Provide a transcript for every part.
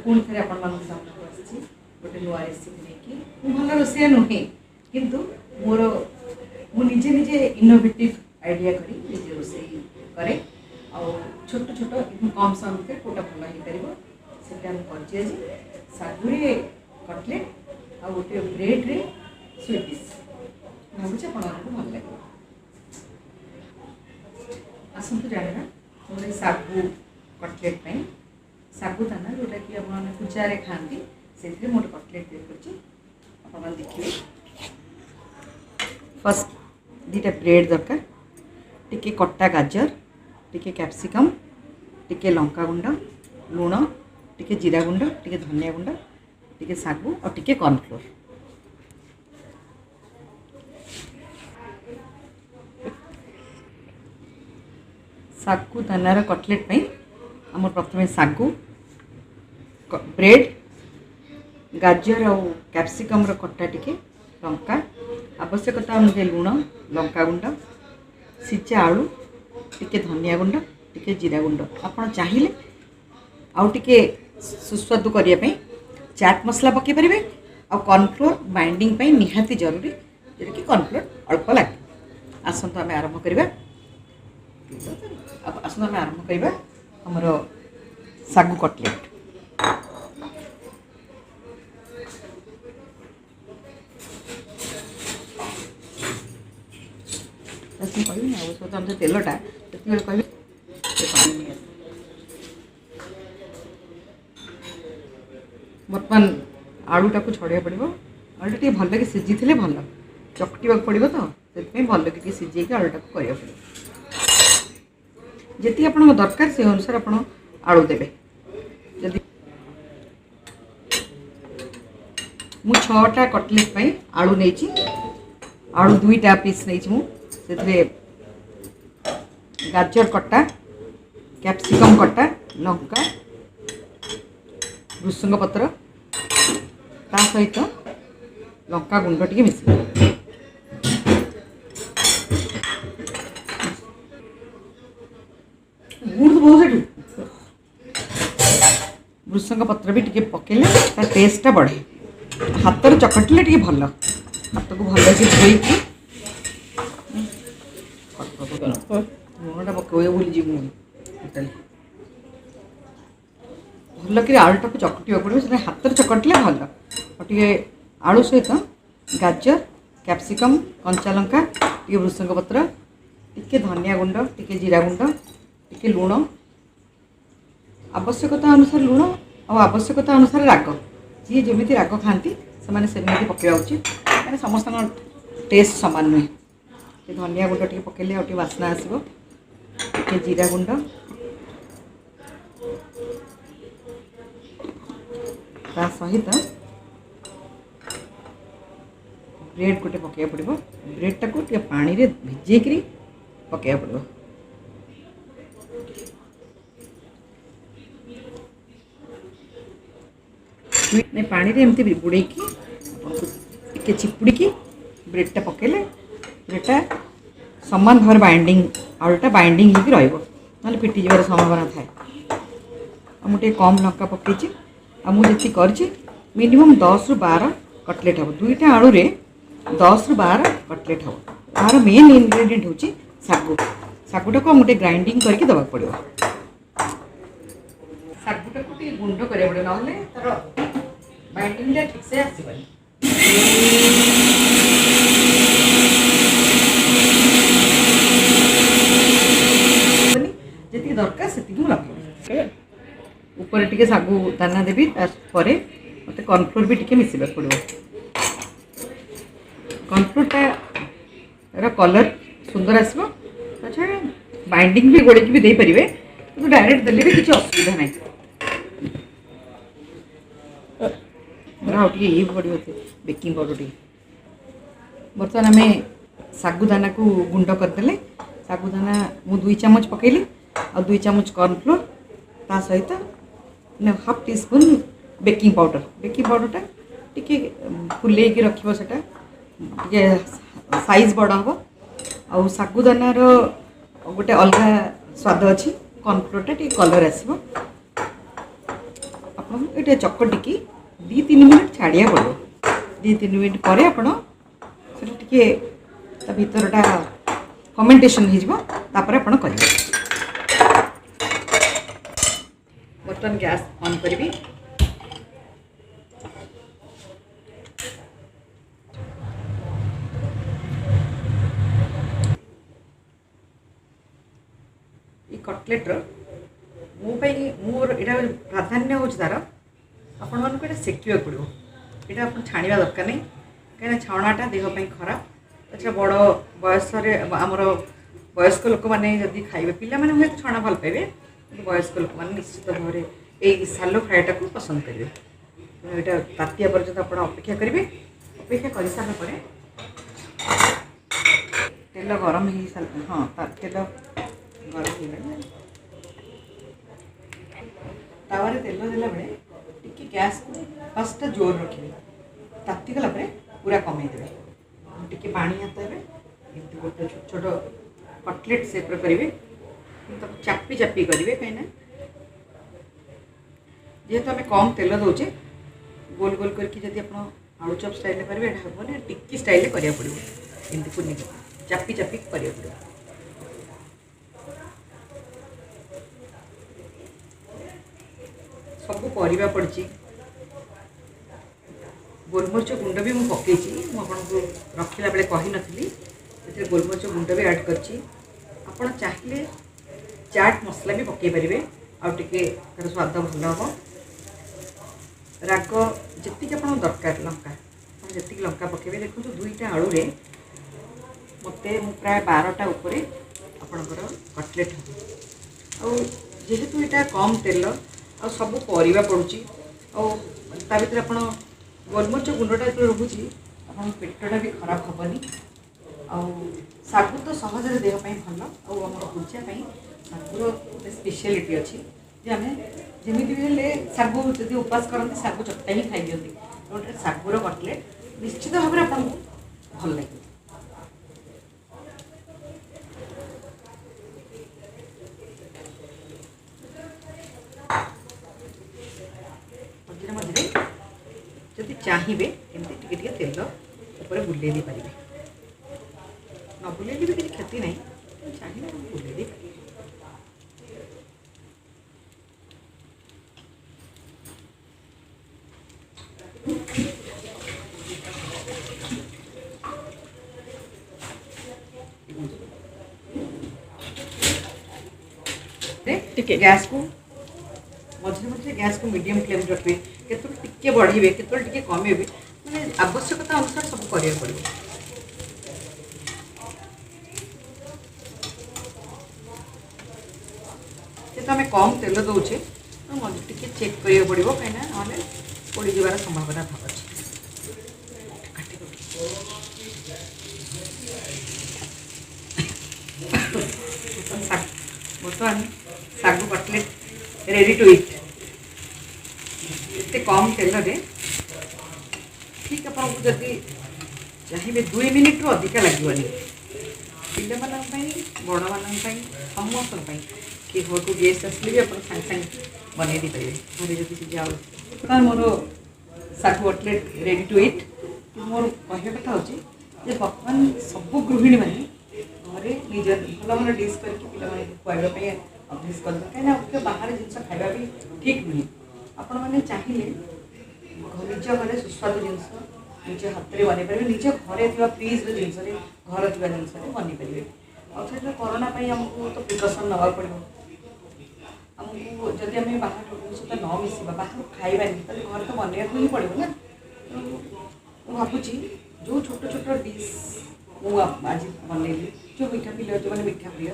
पुणी थे आपण सामने गोटे नुआ रेसिपी नहीं भल रोषिया नुहे किंतु मोर मुझे निजे इनोवेटिव आइडिया करी निजे रोषे करे छोट छोट कम समय कोटा भल हो पार से सागुरे कटलेट आ गोटे ब्रेड रे स्वीट डिश भावुचे आपको भल लगे आसतु जाना मोर सागु कटलेट पे सागुदाना जोटा कि आप पूजा खाती से मोटे कटलेट तैयार देखिए फर्स्ट दीटा ब्रेड दरकार टिके कट्टा गाजर टिके कैप्सिकम टिके लंका गुंड लुण टिके जीरा गुंड टिके धनिया गुंड टिके सागु और टिके कॉर्नफ्लोर सागुदानार कटलेट पे आम प्रथम सागु ब्रेड गाजर और कैप्सिकम कट्टा टिके लंका आवश्यकता अनुसार लुण लंका गुंड सिझा आलू टिके धनिया गुंड टिके जीरा गुंड आपड़ चाहिए आउ टिके सुस्वादु करने चाट मसला पकई पारे आ कॉर्नफ्लोर बाइंडिंग निहाती जरूरी जोटा कि कॉर्नफ्लोर अल्प लगे आसतु आम आरंभ करवा आसतु आम आरंभ करवा हमर सागु कटलेट कहबी ना स्वतंत्र तेलटा से कह बर्तमान आलूटा को छड़िया पड़ो आलूटा टे भल सीझी थे भल चकटा पड़ो तो से भल कि सीझे आलूटा को करा पड़ो जी आप दरकार से अनुसार आप आलू देवे जदि मु 6टा कटलेट पे आलू नहीं आलू 2टा पीस नहीं से गाजर कट्टा कैप्सिकम कट्टा लंका भृसंग पत्र ता सहित लंका गुंड टी मिस भृसंग पत्र भी टी पकेले टेस्टा बढ़े हाथ चकटिले टी भल हाथ को भल से धोई लुणटा पकड़ भूल जी भल कि आलूटा को चकटा पड़ो से हाथ चकटिले भल टे आलू सहित गाजर कैप्सिकम कंचा लंका टे भृसंग पत्र टिके धनिया गुंड टिके जीरा गुंड टिके लुण आवश्यकता अनुसार लुण और आवश्यकता अनुसार राग जी जमी राग खाती से पकड़ा उचित मैंने समस्त टेस्ट सामान नुहे धनिया गुंड टे पकेले और बास्ना आसो टे जीरा गुंड ता सहित ब्रेड गोटे पकड़ा पड़ो ब्रेडटा को पानी रे भिजेक पकड़ा पड़ो नहीं पानी रे एमती बुड़े टे चिपुड़ी ब्रेडटा पकेले ब्रेडटा समान भाव बाइंडिंग आलूटा बाइंडिंग होकर रहा फिटी जबार संभावना थाए मुझे कम लंका पकई मुझे कर मिनिमम 10 ରୁ 12 कटलेट हम 2टा आलू रे 10 ରୁ 12 कटलेट हम तार मेन इनग्रेडिएंट हूँ सागु सागुटा को गोटे ग्राइंडिंग करके दबा पड़ो सागुटा को गुंड करा पड़ो ना तार बाइंडिंग ठीक से आसबनी जी दरकार से लगे ऊपर टे सागु दाना देवी तापर मत कॉर्नफ्लोर भी टे मिसवा पड़ो कॉर्नफ्लोरटा कलर सुंदर आसो अच्छा बाइंडिंग भी गोड़े भी दे पारे तो डायरेक्ट देले भी किसी असुविधा ना ये पड़ो बेकिंग पाउडर टी बर्तमान आम सागुदाना को गुंड करदे सागुदाना मु 2 चामच पकेली और 2 चामच कॉर्नफ्लोर ता सहित हाफ टी स्पून बेकिंग पाउडरटा टी फुले रखो से साइज बड़ हम आ सागुदानार गोटे अलग स्वाद अच्छी कॉर्नफ्लोरटा टी कलर आसो आपको ये चकटिकी 2-3 मिनट छाड़िया पड़ो 2-3 मिनट पर आपण टे भितरटा फर्मेंटेशन होपर आप करेंगे। बर्तमान गैस ऑन करी कटलेट्र मोर यहाँ प्राधान्य हूँ तार आपण मानक ये सेकिया पड़ो यहाँ आप छाणा दरकार नहीं कहीं छाणाटा देहपाई खराब अच्छा बड़ बयस आमर वयस्क लोक मैंने जदि खाइबे पिला माने हुए छाणा भल पाइबे वयस्क लोक मैंने निश्चित भाव में यही सालो फ्राएटा को पसंद करेंगे। यहाँ तातिया पर्यटन आप अपेक्षा करेंगे अपेक्षा कर सारापर तेल गरम हो सारा हाँ तेल गरम हो तावे तेल देला बेले टिके गैस को फर्स्ट जोर रखिए ताती गला पूरा कमे देवे टिके पानी हाथ एमती गोटे छोट छोट कटलेट सेप करेंगे चापी चापी करेंगे कहीं जेहेतु आम कम तेल दौचे गोल गोल करके आलू चप स्टाइल करेंगे यहाँ हम टिक्की स्टाइल करा पड़ो एमती कुनी चापी चापी करा पड़ो। सब परिवा पड़ी गोलमरीच गुंड भी मुझे पकई मुझे रखला बेले कही नी गोलमरीच गुंड भी ऐड कर चाहिए चाट मसला भी पकई पारे आउ टे तार स्वाद भल हम राग जी आप दरकार लंका जी लंका पकेबे देखो 2टा आलू रे मते प्राय 12टा उपर आपणकर कटलेट हम जेहेतु यहाँ कम तेल आ सब परिवा पड़ुची ता भर आप गोलमरीच गुंडटा जो रोचे आप पेटटा भी खराब हेनी आगु तो सहज देहपाई भल आम पूजापाई सागुर गोटे स्पेशलिटी अच्छी जे आम जमी भी सागु जब उपास करते सागु चकटा ही खाई दिखती गोटे सागुर कटलेट निश्चित भाव में आपको भल लगे। मझे मझे जदि चाहिए एमती टे तेल ऊपर बुले दी पारे न बुले भी किसी क्षति नहीं चाहिए बुले दी पारे। गैस को मझे मझे गैस को मीडियम फ्लेम रखिए केतल टिके बढ़े केतल टिके कमे मैंने आवश्यकता अनुसार सब करिया पड़ो। तो आम कम तेल दौचे तो मझे टिके चेक करिया पड़ो कहीं ना पड़ जबार संभावना था अच्छे। बर्तमान सागु कटलेट रेडी टू इट एत कम तेल ठीक आपको जदि चाहिए 2 मिनिट रु अधिका लगे पिला बड़ मान समस्त कि घर को गेस्ट आसले भी आप सागे सागे बनई दी पारे घरे जब सी जाओ मोर सागु कटलेट रेडी टू इट मोर कह कथा हूँ बर्तमान सब गृहिणी मैंने घरे निज भल भल डिश करके पे खुआवाई अभ्यास कर कहीं बाहर जिन खावा भी ठीक नुहे आपण मैंने चाहिए निज घरे सुस्वादु जिनस निज हाथ में बन पारे निज घरे थी फ्रिज जिनस घर थी जिनस बन पारे और कोरोना आमको तो प्रिकसन नवा पड़ो आमको जदि आम बाहर लोगों सहित न मिसवा बाहर खाइबानी तो घर तो बनवाक ही पड़ो ना। तो भावुँ जो छोट छोट डिश मुझे आज बनैली जो मीठा प्रिय जो मैंने मीठा प्रिय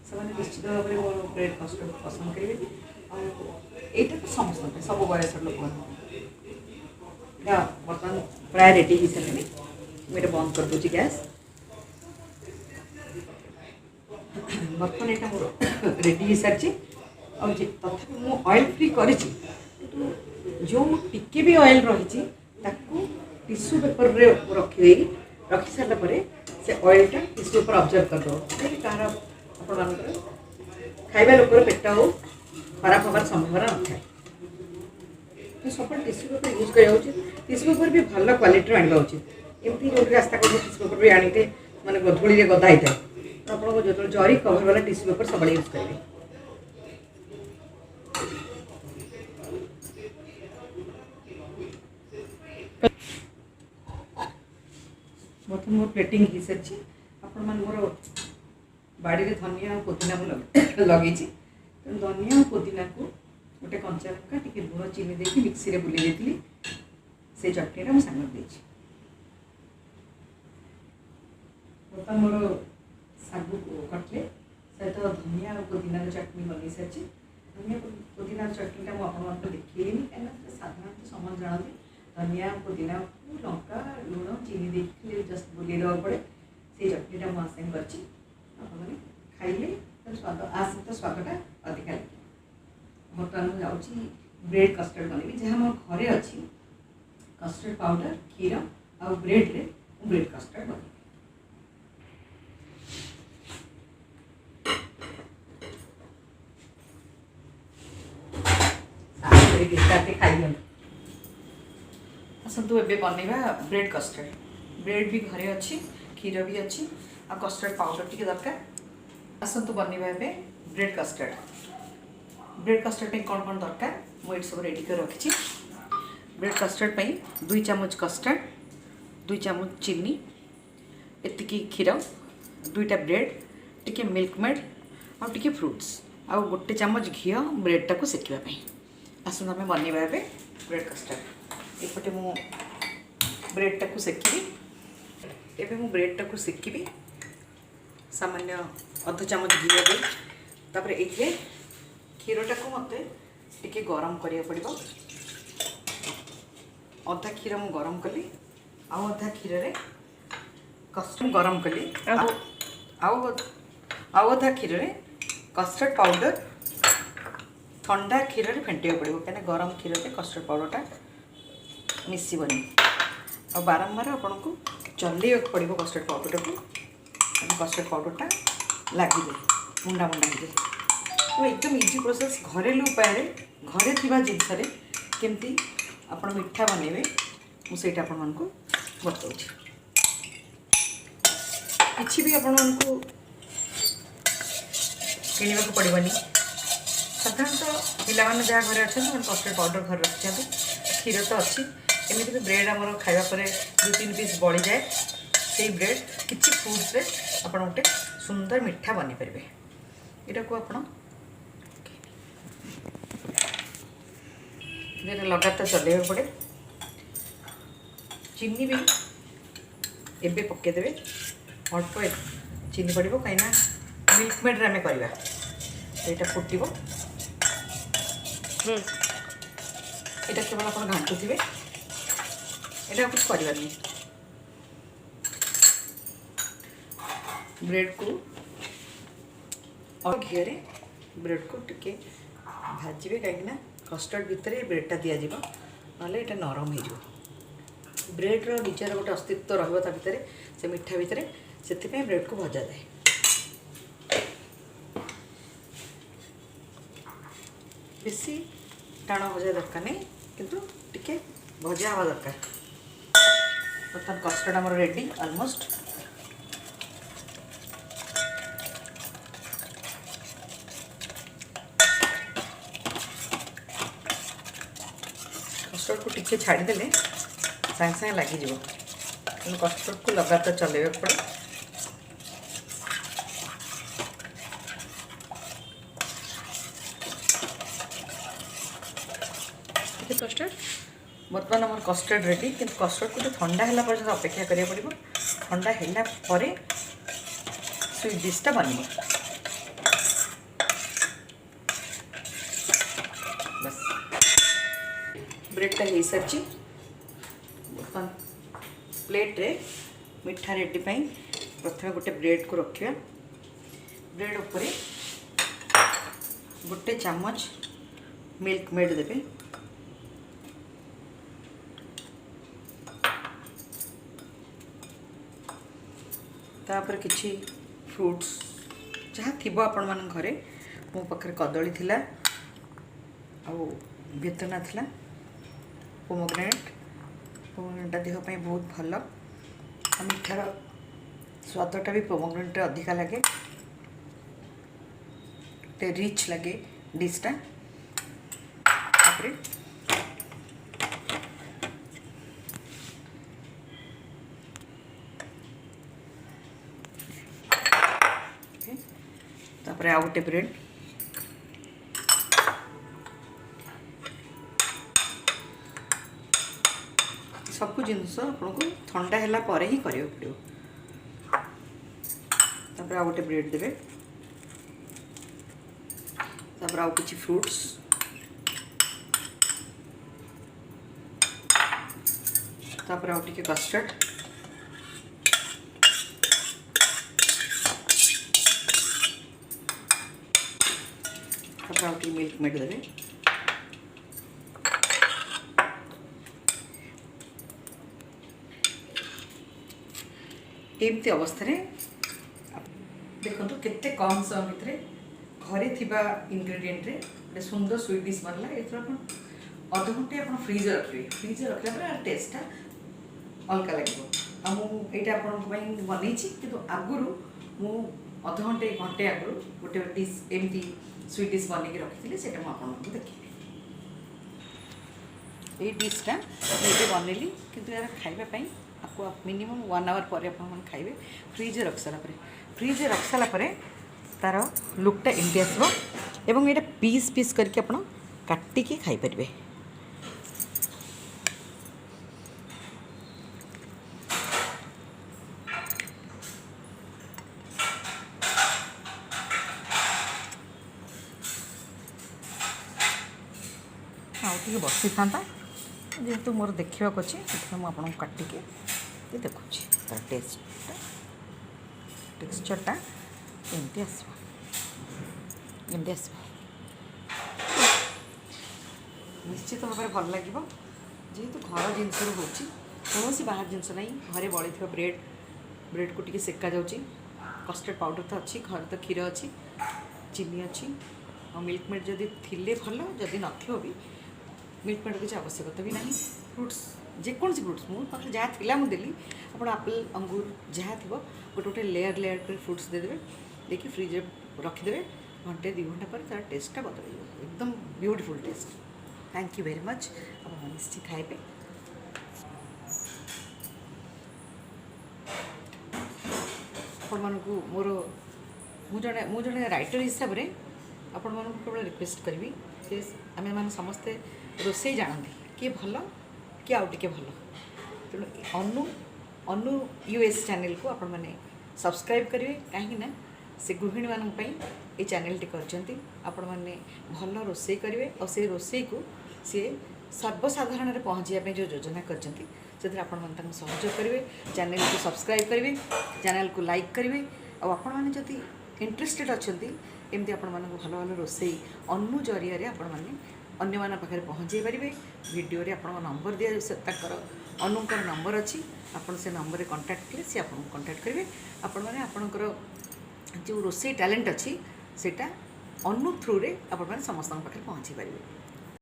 से निश्चित भाव में मोर ब्रेड कस्टर्ड पसंद करेंगे यहाँ तो समस्त सब बयस लोक बर्तमान प्राय रेडी हो सारे मुझे बंद कर दूसरी गैस। बर्तमान यहाँ मोर रेडी हो सारी तथापि मु ऑयल फ्री करी जो टिके भी ऑयल रही टिश्यू पेपर रे रखी सारापर से ऑयलटा टिश्यू पेपर ऑब्जर्व करदे कह आप खाଇବା लोकर पेट हो खराब हमार संभावना न था। सब टिश्यू पेपर यूज करा उचित। टिश्यू पेपर भी भल क्वालिटी आना उचित। एमती जो रास्ता कौन टिश्यू पेपर भी आनी मैंने धूली गदा होता है आपको जो जरी कवर वाला टिश्यू पेपर सब यूज करेंगे। बर्तमान मोर प्लेटिंग हो सारी आपण मान मोर बाड़ी में धनिया और पुदीना लगे तेणु धनिया और पुदीना को गोटे कंचा लंका टी लुण चीनी देकी मिक्सी रे बुले देती से चटनी मुझे सांग दे बर्तमान मोर सागु कटले सहित धनिया और पुदीना चटनी बन सारी। धनिया पुदीना चटनी मुझे देखिए कहीं साधारण समझ जानते धनिया पुदीना लंका लुण चीनी देखिए जस्ट बुले देवा पड़े से चटनीटा मुझे कर खाइले स्वाद आसत स्वादटा अधिक लगे। बर्तमान मुझे जाऊँगी ब्रेड कस्टर्ड बनेबी जहाँ मोर घरे अच्छी कस्टर्ड पाउडर क्षीर आ ब्रेड रे ब्रेड कस्टर्ड बनेबी। खाई आसतु ए बनवा ब्रेड कस्टर्ड। ब्रेड भी घरे अच्छी क्षीर भी अच्छी आ कस्टर्ड पाउडर टी दरकार। आसतु बनवा ए ब्रेड कस्टर्ड। ब्रेड कस्टर्ड कौन कौन दरकार मुझे सब रेडी कर रखी। ब्रेड कस्टर्ड 2 चामच कस्टर्ड 2 चामच चीनी एतिकी क्षीर 2टा ब्रेड टिके मिल्क मेड आ टिके फ्रूट्स आ गोटे चामच घी ब्रेडटा को सेकिवाई। आसतु आम बनवा ए ब्रेड कस्टर्ड। एपटे मु ब्रेडटा को सेकिबी एबे मु ब्रेडटा को सेकिबी सामान्य अध चामच घी दे तापर ये क्षीरटा को मत टिके गरम करिया पड़िबो। अधा क्षीर मु गरम कली आउ अधा क्षीर रे कस्टर्ड गरम कली आउ अधा क्षीर रे कस्टर्ड पाउडर ठंडा क्षीर रे फेंटिया पड़िबो कहीं गरम क्षीर रे कस्टर्ड पाउडरटा मिसबनी आ बारंबार आपन को चलैया पड़ो कस्टर्ड पाउडर को कस्टर्ड पाउडरटा लगे मुंडा मुंडा हो तो एकदम इजी प्रोसेस घरेलू उपाय घरे थिबा जिनस केमती आपण मिठा बनइबे मुझे आपण मानक बताऊँ। किसी भी आपण मानक किणवा पड़ोनी साधारणतः पिला जहाँ घर अच्छा कस्टर्ड पाउडर घर रखी क्षीर तो अच्छी एमती भी ब्रेड आमर खावा 2-3 पीस बड़ी जाए से ब्रेड किसी फ्रूट्स रे आपण गोटे सुंदर मिठा बनी पारे। यहाँ को आप लगातार चलैया पड़े। चीनी भी एबे पकेदेवे अल्प चीनी पड़ो कहीं मिल्क मेड आम करवा यहाँ फुटब यहाँ केवल आप घाटुवे यहाँ कुछ करवानी ब्रेड को और घी ब्रेड को टिके भाजबे कहीं कस्टर्ड भितर ब्रेडटा दि जाव ना ये नरम हो ब्रेड्र निजर गोटे अस्तित्व रहा भितर से मिठा भितर से ब्रेड को भजा जाए। बेसी टाण भजा दरकार नहीं किंतु टिके भजा हवा दरकार। बर्तमान कस्टर्ड आमर रेडी ऑलमोस्ट। कस्टर्ड को टिके छाड़ीदे सागे सागे लगिज कस्टर्ड को लगातार चलैया पड़े। कस्टर्ड बर्तमान आम कस्टर्ड रेडी कि कस्टर्ड को ठंडा है पर्यटन अपेक्षा करा पड़ो। ठंडा है स्वीट डिशटा बन बस ब्रेडटा हो सारी। बर्तमान प्लेट रे मिठा रेडी प्रथम गोटे ब्रेड को रखा ब्रेड उपरे गोटे चामच मिल्क मेड देवे तापर किछि फ्रूट्स जहाँ थी आपण मान घरे मो पाखे कदली थिला आ बेतना थिला पोमोग्रेनेटा देह ପାଇଁ ବହୁତ ଭଲ। ମିଠାର ସ୍ୱାଦଟା ବି पोमोग्रेनेटରେ ଅଧିକା ଲାଗେ, ଗୋଟେ ରିଚ୍ ଲାଗେ डिशटा। तापर आउ गोटे ब्रेड सबको जिनस आपको ठंडा है परे ही करियो पड़ो। तापर आउ गोटे ब्रेड देवे, तापर आउ किछि फ्रूट्स, तापर आउ टिके कस्टर्ड, तापर आउ टिके मिल्क मेड देवे। एमती अवस्था देखो केते कम समय भितर घरे थिबा इंग्रेडिएंट रे गोटे सुंदर स्वीट डिश बनला। ये अध घंटे आप फ्रिज रखिए, फ्रिज रखला टेस्टा अलग लगे। आईटा आपन बनई कि आगुरी मु अध घंटे घंटे आगुरी गोटे डिश एमती स्वीट डिश बनई रखी से मुझे देखी। ये डिशटा मुझे बनैली कि यार खावाई आपको मिनिमम 1 आवर पर आप खाइबे। फ्रिज रख सारापर, फ्रिज रख सारापर तार लुकटा एमती आसो एवं ये पीस पीस करके आप काटिकी खाई पारे। आगे बसी था जेहेतु मोर देखा अच्छे मुझे काटिके देखुँ तार टेक्सचरटा एमती आसो निश्चित भाव में भल लगे जेहेतु घर जिनस कौन बाहर जिनस ना घरे बड़ी ब्रेड को टी सेका जाऊँगी। कस्टर्ड पाउडर तो अच्छी, घर तो क्षीर अच्छी, चीनी अच्छी और मिल्क मेड जदि थिले भल, जदि नथिबो भी मिल्क मेड किसी आवश्यकता भी नहीं। फ्रुट्स जेकोसी फ्रुट्स मो पाखे जहाँ थिला मुझे देली, आप आपिल अंगूर जहाँ थी गोटे गोटे लेयर लेयर कर फ्रुट्स देदेवे, देखिए फ्रिज रखिदे घंटे 2 घंटा पर तार टेस्टा बदल एकदम beautiful taste. Thank you very much. आप निश्चित खाइबे। आपको मोर मुझे राइटर हिसाब से आपण मानक केवल रिक्वेस्ट करी कि आम मैंने समस्ते रोसई जानते किए भल कि आउ टे भल, तेणु अनु यूएस चैनल को आपण मैंने सब्सक्राइब करेंगे कहीं से गृहिणी मानक ये चैनल टी करछंती। आपण मैंने भल रोसई करेंगे और से रोसई को सी सर्वसाधारण में पहुँचापी जो योजना करछंती से आपण मैंने सहयोग करेंगे। चैनल को सब्सक्राइब करेंगे, चैनल को लाइक करेंगे और आपण मैंने जदि इंटरेस्टेड अच्छी एमती आपण मानक भल भल रोसई अनु जरिया आपण मैंने अन्य मान पाखे पहुँचे पारे। वीडियो रे आपण नंबर दिया अनुकर नंबर अच्छी, आपण से नंबर रे कांटेक्ट कले सी आपन कांटेक्ट करेंगे। आपण मैंने आपणकर जो रोसई टैलेंट अच्छी सेटा अनु थ्रू रे आपण मैंने समस्त पाखे पहुँची पारे।